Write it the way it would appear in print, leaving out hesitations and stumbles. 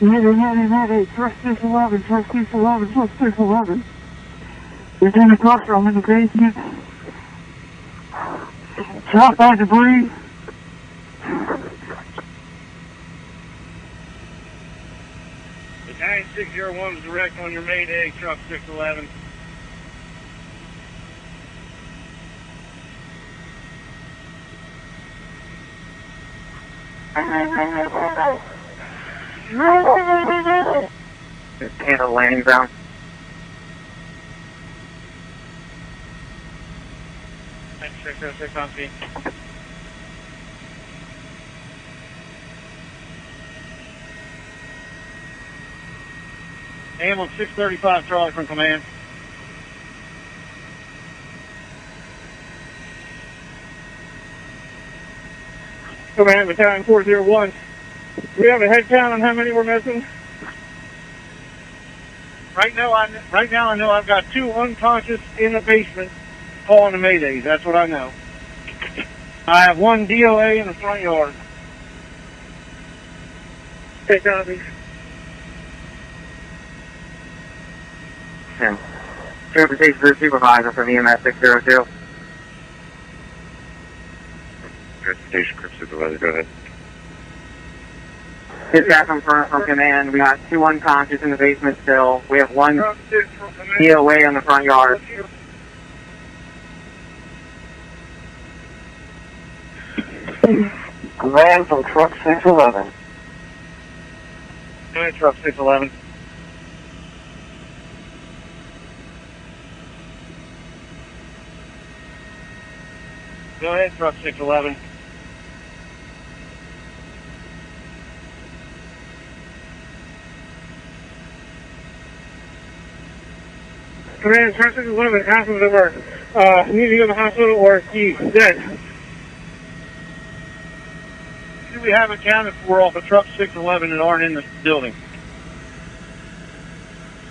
Mayday, truck 611, truck 611, truck 611. There's in the cluster, I'm in the basement. Shot by debris. The 9601 is direct on your Mayday, truck 611. Just handle landing ground. Thanks, 606 on scene. Ambulance 635 Charlie from command. Command, battalion 401. Do we have a head count on how many we're missing? Right now I know I've got 2 unconscious in the basement calling the Maydays. That's what I know. I have 1 DOA in the front yard. Okay, copy. Yeah. Transportation Group Supervisor from EMS 602. Transportation Group Supervisor, go ahead. Dispatch from command. We got 2 unconscious in the basement still. We have 1 DOA on the front yard. Command from truck 611. Go ahead, truck 611. Go ahead, truck 611. Command, truck 611, half of them are need to go to the hospital or he's dead. We haven't counted for off of truck 611 that aren't in the building.